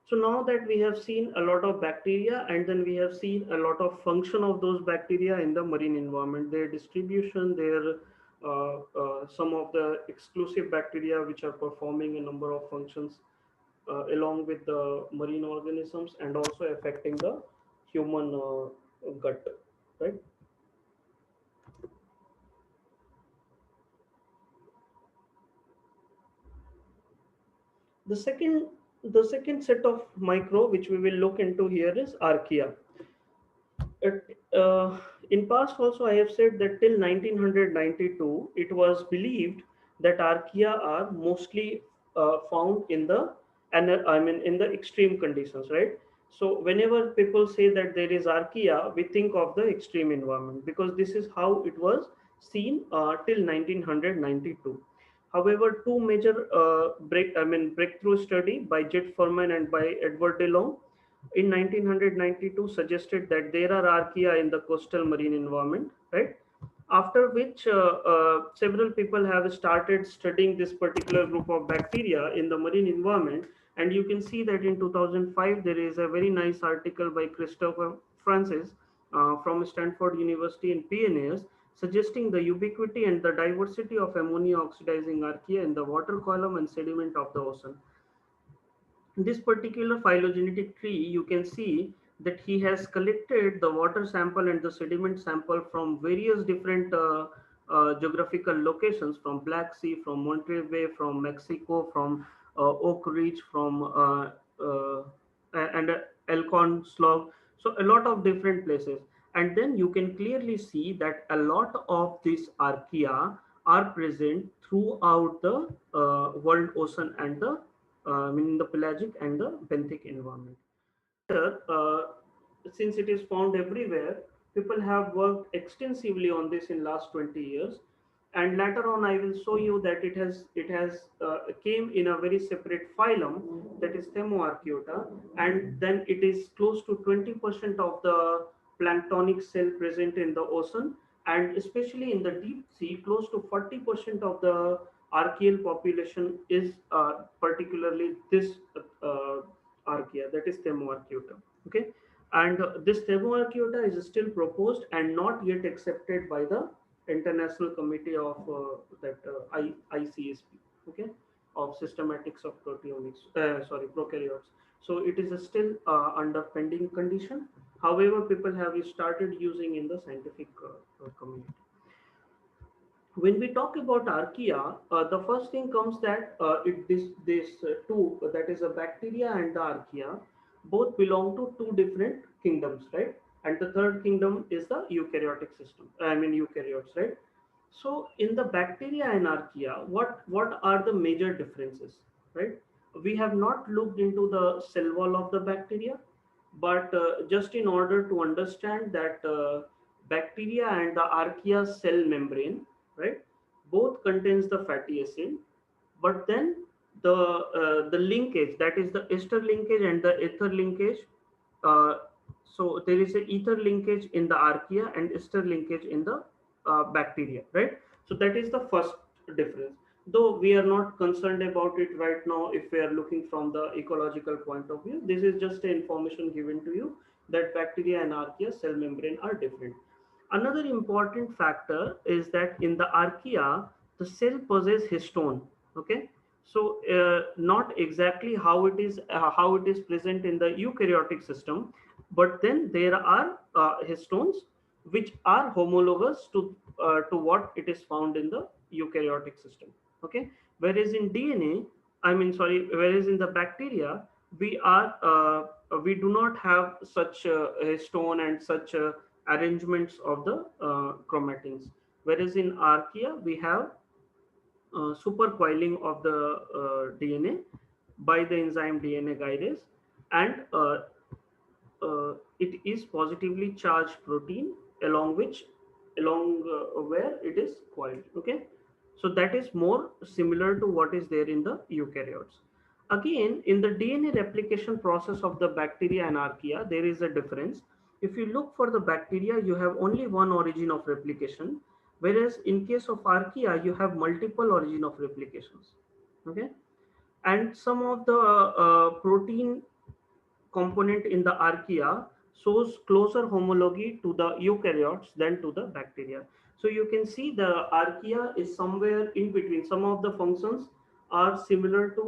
So now that we have seen a lot of bacteria, and then we have seen a lot of function of those bacteria in the marine environment, their distribution, their some of the exclusive bacteria which are performing a number of functions along with the marine organisms and also affecting the human gut, right? The second the second set of micro which we will look into here is Archaea. It, in past also I have said that till 1992 it was believed that Archaea are mostly found in the, and I mean in the extreme conditions, right? So whenever people say that there is Archaea, we think of the extreme environment because this is how it was seen till 1992. However, two major breakthrough study by Jet Furman and by Edward DeLong in 1992 suggested that there are archaea in the coastal marine environment, right? After which several people have started studying this particular group of bacteria in the marine environment, and you can see that in 2005 there is a very nice article by Christopher Francis from Stanford University in PNAS suggesting the ubiquity and the diversity of ammonia-oxidizing archaea in the water column and sediment of the ocean. This particular phylogenetic tree, you can see that he has collected the water sample and the sediment sample from various different geographical locations, from Black Sea, from Monterey Bay, from Mexico, from Oak Ridge, from uh, and Elkhorn Slough. So a lot of different places. And then you can clearly see that a lot of these archaea are present throughout the world ocean and the meaning the pelagic and the benthic environment. Later, since it is found everywhere, people have worked extensively on this in last 20 years. And later on, I will show you that it has came in a very separate phylum, that is Thaumarchaeota, and then it is close to 20% of the planktonic cell present in the ocean, and especially in the deep sea, close to 40% of the archaeal population is particularly this uh, Archaea, that is Thaumarchaeota. Okay, and this Thaumarchaeota is still proposed and not yet accepted by the International Committee of ICSP. Okay, of systematics of proteomics. Prokaryotes. So it is still under pending condition. However, people have started using in the scientific community. When we talk about archaea, the first thing comes that this two, that is a bacteria and the archaea, both belong to two different kingdoms, right? And the third kingdom is the eukaryotic system. I mean eukaryotes, right? So in the bacteria and archaea, what are the major differences, right? We have not looked into the cell wall of the bacteria, but just in order to understand that bacteria and the archaea cell membrane, right, both contains the fatty acid, but then the linkage, that is the ester linkage and the ether linkage, uh, so there is a ether linkage in the archaea and ester linkage in the bacteria, right? So that is the first difference, though we are not concerned about it right now. If we are looking from the ecological point of view, this is just information given to you that bacteria and archaea cell membrane are different. Another important factor is that in the archaea, the cell possesses histone. Okay, so not exactly how it is present in the eukaryotic system, but then there are histones which are homologous to what it is found in the eukaryotic system. Okay, whereas in DNA, whereas in the bacteria, we do not have such histone and such arrangements of the chromatins. Whereas in archaea, we have supercoiling of the DNA by the enzyme DNA guidase, and it is positively charged protein along which along where it is coiled. Okay, so that is more similar to what is there in the eukaryotes. Again, in the DNA replication process of the bacteria and archaea, there is a difference. If you look for the bacteria, you have only one origin of replication, whereas in case of archaea, you have multiple origin of replications. Okay, and some of the protein component in the archaea shows closer homology to the eukaryotes than to the bacteria. So you can see the archaea is somewhere in between. Some of the functions are similar to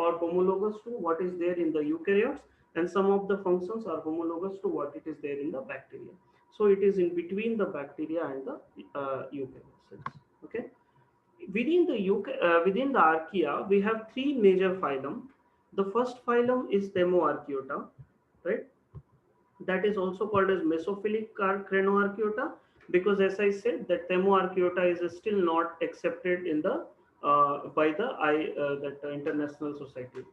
or homologous to what is there in the eukaryotes, and some of the functions are homologous to what it is there in the bacteria. So it is in between the bacteria and the eukaryote cells. Okay. Within the archaea, we have three major phylum. The first phylum is Thaumarchaeota, right? That is also called as mesophilic Crenarchaeota, because, as I said, that Thaumarchaeota is still not accepted in the by the international society.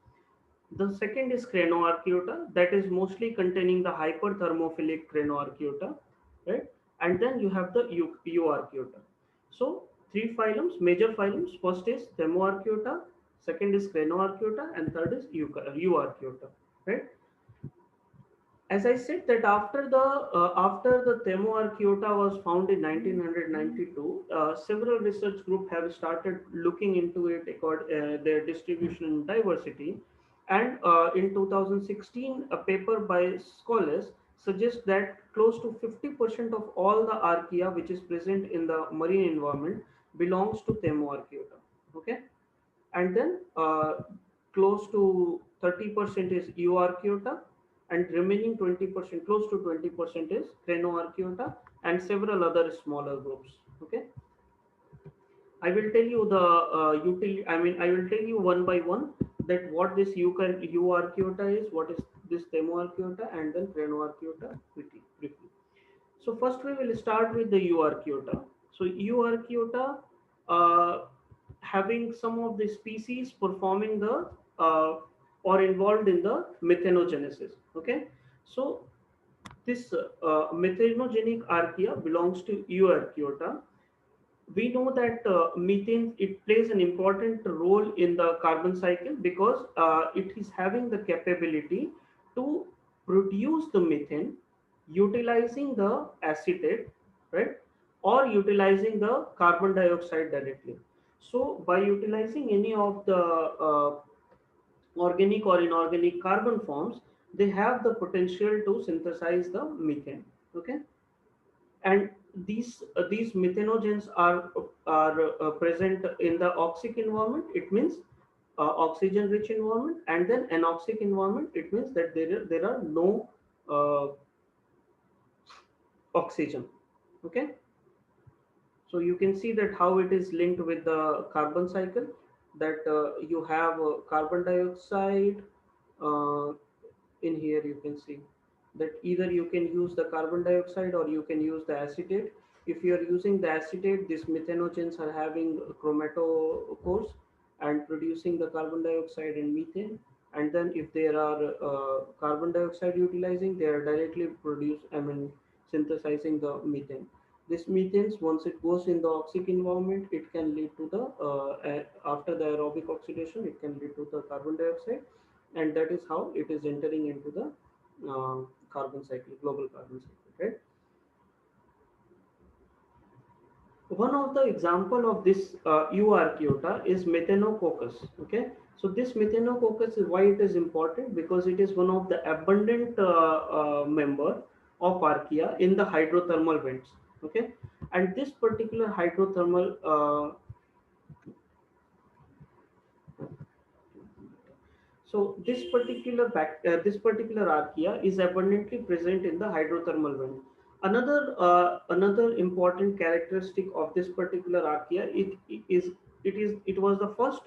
The second is Crenarchaeota, that is mostly containing the hyperthermophilic Crenarchaeota, right? And then you have the Euarchaeota. So three phylums, major phylums. First is Thaumarchaeota, second is Crenarchaeota, and third is Euarchaeota, right? As I said that after the Thaumarchaeota was found in 1992, several research groups have started looking into it, their distribution and diversity. And in 2016, a paper by scholars suggests that close to 50% of all the archaea which is present in the marine environment belongs to Thaumarchaeota. Okay, and then close to 30% is Euarchaeota, and remaining 20%, close to 20%, is Crenarchaeota, and several other smaller groups. Okay, I will tell you the I will tell you one by one that what this Euarchaeota is, what is this Thaumarchaeota, and then Crenarchaeota briefly. So first we will start with the Euarchaeota. So Euarchaeota, uh, having some of the species performing the or involved in the methanogenesis. Okay, so this methanogenic archaea belongs to Euarchaeota. We know that methane, it plays an important role in the carbon cycle, because it is having the capability to produce the methane utilizing the acetate, right, or utilizing the carbon dioxide directly. So by utilizing any of the organic or inorganic carbon forms, they have the potential to synthesize the methane. Okay, and these methanogens are present in the oxic environment. It means oxygen rich environment, and then anoxic environment. It means that there are no uh, oxygen. Okay, so you can see that how it is linked with the carbon cycle, that you have carbon dioxide. uh, in here you can see that either you can use the carbon dioxide or you can use the acetate. If you are using the acetate, these methanogens are having chromatophores and producing the carbon dioxide and methane. And then if there are carbon dioxide utilizing, they are directly synthesizing the methane. This methane, once it goes in the oxic environment, it can lead to the after the aerobic oxidation, it can lead to the carbon dioxide, and that is how it is entering into the carbon cycle, global carbon cycle, right? One of the example of this Euarchaeota is Methanococcus. Okay, so this Methanococcus is why it is important, because it is one of the abundant member of Archaea in the hydrothermal vents. Okay, and this particular hydrothermal so this particular archaea is abundantly present in the hydrothermal vent. Another important characteristic of this particular archaea, it was the first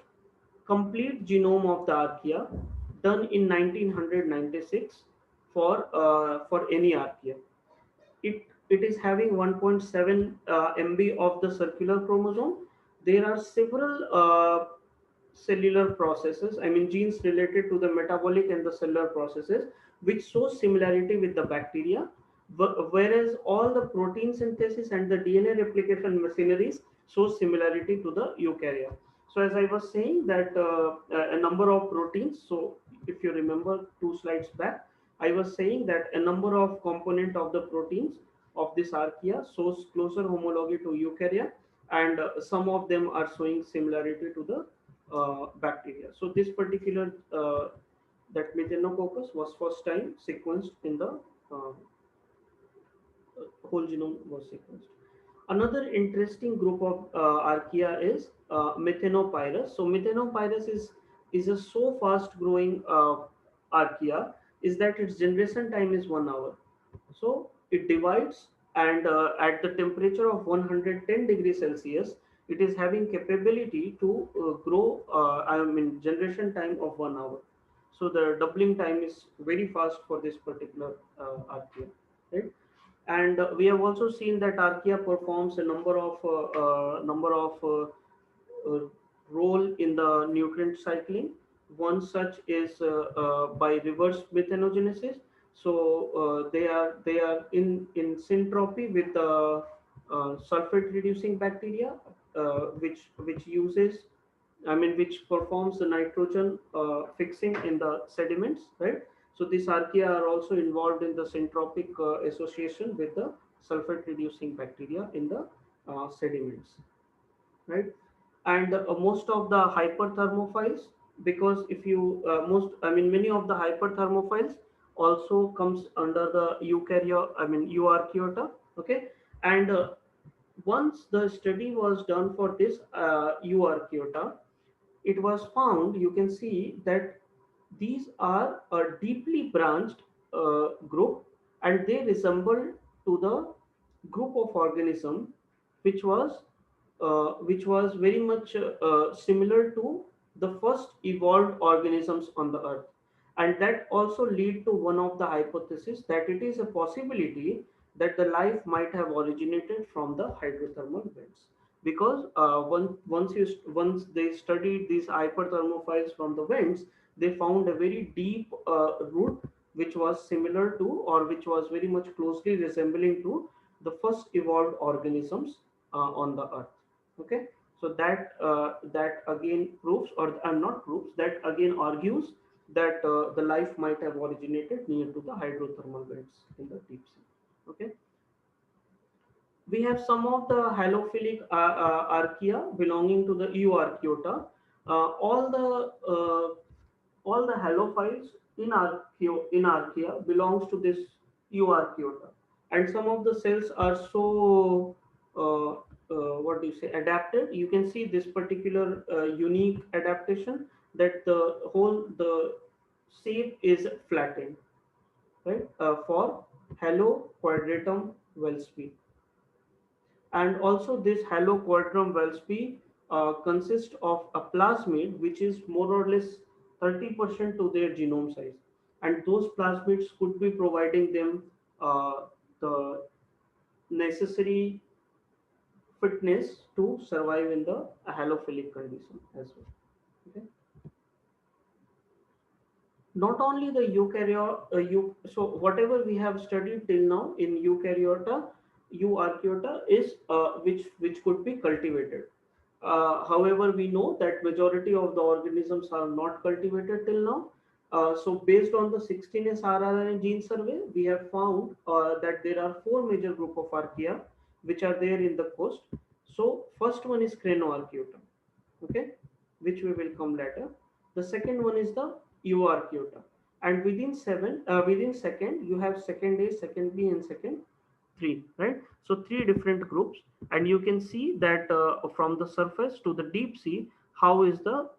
complete genome of the archaea done in 1996 for any archaea. It is having 1.7 MB of the circular chromosome. There are several cellular processes, genes related to the metabolic and the cellular processes, which show similarity with the bacteria, whereas all the protein synthesis and the DNA replication machineries show similarity to the eukarya. So as I was saying that a number of proteins, so if you remember 2 slides back, I was saying that a number of component of the proteins of this archaea shows closer homology to eukarya, and some of them are showing similarity to the bacteria. So this particular That methanococcus was first time sequenced in the uh, whole genome was sequenced. Another interesting group of archaea is methanopyrus. So methanopyrus is a so fast growing archaea is that its generation time is 1 hour. So it divides, and at the temperature of 110 degrees Celsius, it is having capability to grow. I mean generation time of 1 hour. So the doubling time is very fast for this particular archaea, right? And we have also seen that Archaea performs a number of role in the nutrient cycling. One such is by reverse methanogenesis. So they are in syntropy with sulfate reducing bacteria, which uses, I mean, which performs the nitrogen fixing in the sediments, right? So these archaea are also involved in the syntropic association with the sulfate reducing bacteria in the sediments, right? And most of the hyperthermophiles, because if you most, I mean, many of the hyperthermophiles also comes under the eukaryote, I mean, Euarchaeota, okay? And once the study was done for this Euarchaeota, it was found, you can see that these are a deeply branched group, and they resemble to the group of organism which was very much similar to the first evolved organisms on the earth. And that also lead to one of the hypotheses that it is a possibility that the life might have originated from the hydrothermal vents, because once they studied these hyperthermophiles from the vents, they found a very deep root which was similar to, or which was very much closely resembling to the first evolved organisms on the earth. Okay, so that again proves, or not proves, that again argues that the life might have originated near to the hydrothermal vents in the deep sea. Okay, we have some of the halophilic archaea belonging to the Euarchaeota. All the halophiles in Archaea belongs to this Euarchaeota, and some of the cells are so what do you say, adapted. You can see this particular unique adaptation, that the shape is flattened, right? For Halo quadratum Welsby. And also this haloquadrum Welsby consists of a plasmid which is more or less 30% to their genome size, and those plasmids could be providing them the necessary fitness to survive in the halophilic condition as well. Okay. Not only the so whatever we have studied till now in Euarchaeota is which could be cultivated. However, we know that majority of the organisms are not cultivated till now. So based on the 16S RRN gene survey, we have found that there are four major group of archaea which are there in the coast. So first one is Crenarchaeota, okay, which we will come later. The second one is the Euarchaeota, and within second you have second A, second B, and second three, right? So three different groups, and you can see that from the surface to the deep sea, how is the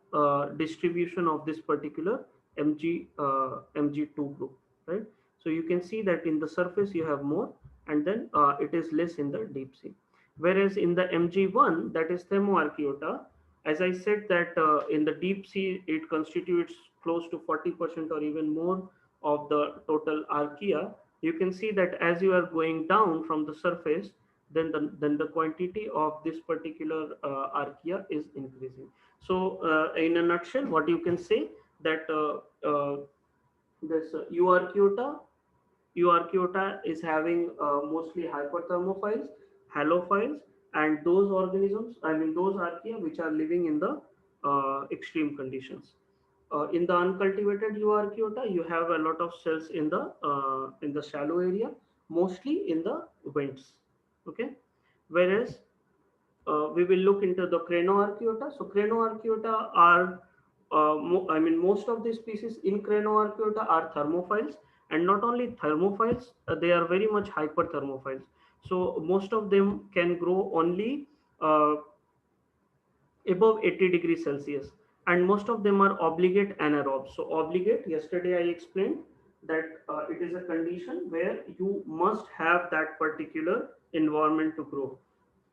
distribution of this particular mg2 group, right? So you can see that in the surface you have more, and then it is less in the deep sea. Whereas in the mg1, that is Thaumarchaeota, as I said that in the deep sea it constitutes close to 40% or even more of the total archaea. You can see that as you are going down from the surface, then the quantity of this particular archaea is increasing. So in a nutshell, what you can say, that this Euarchaeota is having mostly hyperthermophiles, halophiles, and those organisms, I mean those archaea which are living in the extreme conditions. In the uncultivated Euarchaeota, you have a lot of cells in the shallow area, mostly in the vents. Okay, whereas we will look into the Crenarchaeota. So Crenarchaeota are I mean, most of the species in Crenarchaeota are thermophiles, and not only thermophiles, they are very much hyperthermophiles. So most of them can grow only uh, above 80 degrees Celsius, and most of them are obligate anaerobes. So obligate, yesterday I explained that it is a condition where you must have that particular environment to grow.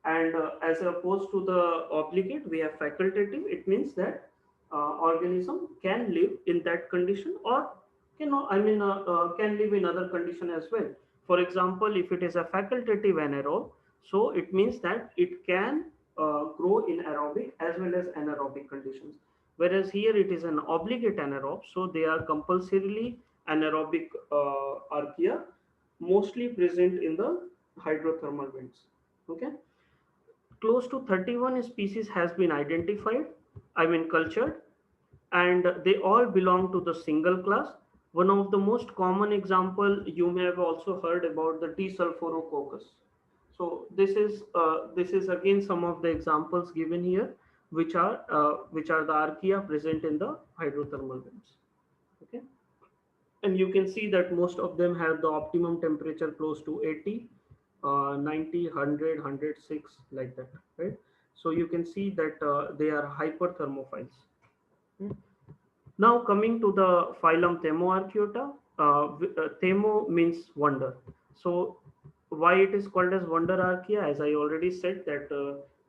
And as opposed to the obligate, we have facultative. It means that organism can live in that condition, or can live in other condition as well. For example, if it is a facultative anaerobe, so it means that it can grow in aerobic as well as anaerobic conditions. Whereas here it is an obligate anaerobe, so they are compulsorily anaerobic archaea, mostly present in the hydrothermal vents. Okay, close to 31 species has been identified, I mean cultured, and they all belong to the single class. One of the most common example, you may have also heard about the desulfurococcus. So this is again some of the examples given here, which are the archaea present in the hydrothermal vents. Okay, and you can see that most of them have the optimum temperature close to 80, 90, 100, 106, like that, right? So you can see that they are hyperthermophiles. Hmm. Now coming to the phylum Thaumarchaeota, Thamo means wonder. So why it is called as wonder archaea? As I already said that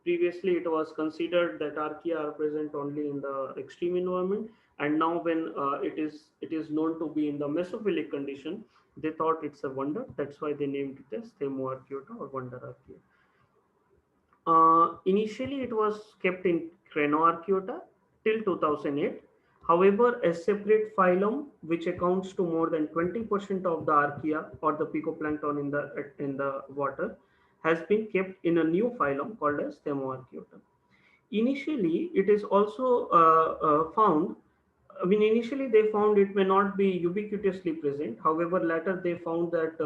previously it was considered that archaea are present only in the extreme environment, and now when it is known to be in the mesophilic condition, they thought it's a wonder. That's why they named it as Thaumarchaeota or wonder archaea. Initially, it was kept in Crenarchaeota till 2008. However, a separate phylum, which accounts to more than 20% of the archaea or the picoplankton in the water, has been kept in a new phylum called as Thaumarchaeota. Initially, it is also found. I mean, initially they found it may not be ubiquitously present. However, later they found that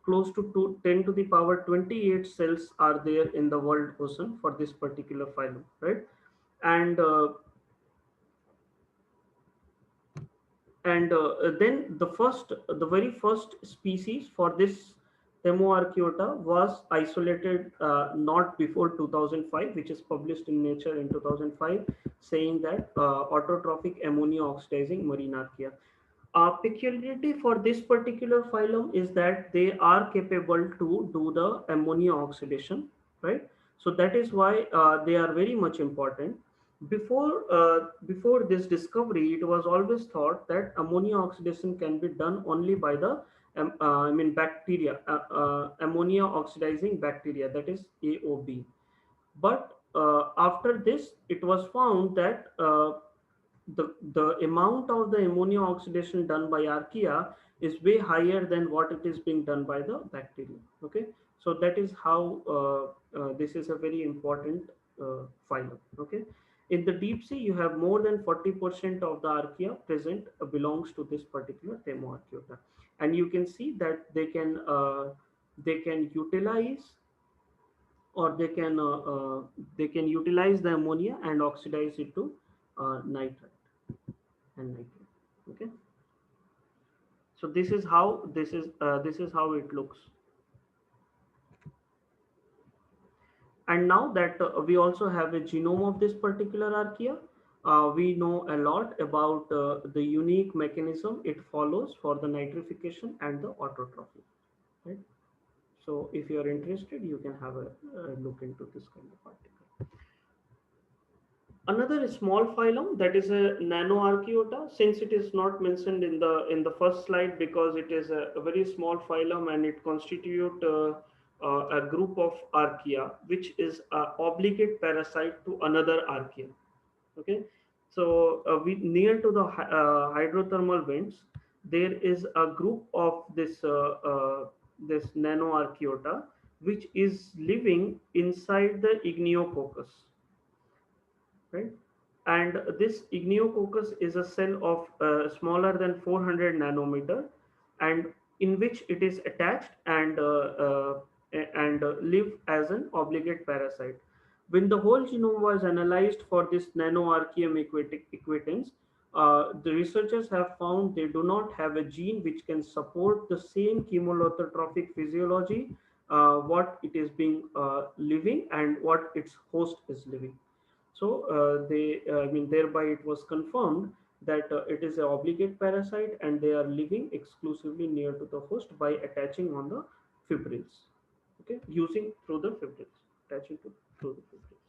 close to 10 to the power 28 cells are there in the world ocean for this particular phylum, right? And then the very first species for this Thaumarchaeota was isolated not before 2005, which is published in Nature in 2005, saying that autotrophic ammonia-oxidizing marine archaea. Peculiarity for this particular phylum is that they are capable to do the ammonia oxidation, right? So that is why they are very much important. Before this discovery, it was always thought that ammonia oxidation can be done only by the bacteria, ammonia oxidizing bacteria, that is AOB. But after this, it was found that the amount of the ammonia oxidation done by archaea is way higher than what it is being done by the bacteria. Okay, so that is how this is a very important phylum. Okay, in the deep sea, you have more than 40% of the archaea present belongs to this particular Thaumarchaeota, and you can see that they can utilize, or they can utilize the ammonia and oxidize it to nitrite and nitrate. Okay, so this is how it looks. And now that we also have a genome of this particular archaea, we know a lot about the unique mechanism it follows for the nitrification and the autotrophy, right? So if you are interested, you can have a look into this kind of article. Another small phylum, that is a Nanoarchaeota, since it is not mentioned in the first slide because it is a very small phylum and it constitute a group of archaea, which is a obligate parasite to another archaea. Okay, so we near to the hydrothermal vents, there is a group of this Nanoarchaeota which is living inside the igniococcus, right? And this igniococcus is a cell of smaller than 400 nanometer, and in which it is attached and live as an obligate parasite. When the whole genome was analyzed for this nanoarchaeum equitans, the researchers have found they do not have a gene which can support the same chemolithotrophic physiology what it is being living and what its host is living. So I mean, thereby it was confirmed that it is an obligate parasite and they are living exclusively near to the host by attaching on the fibrils. Okay, using through the fibrils, attaching to through the fibrils.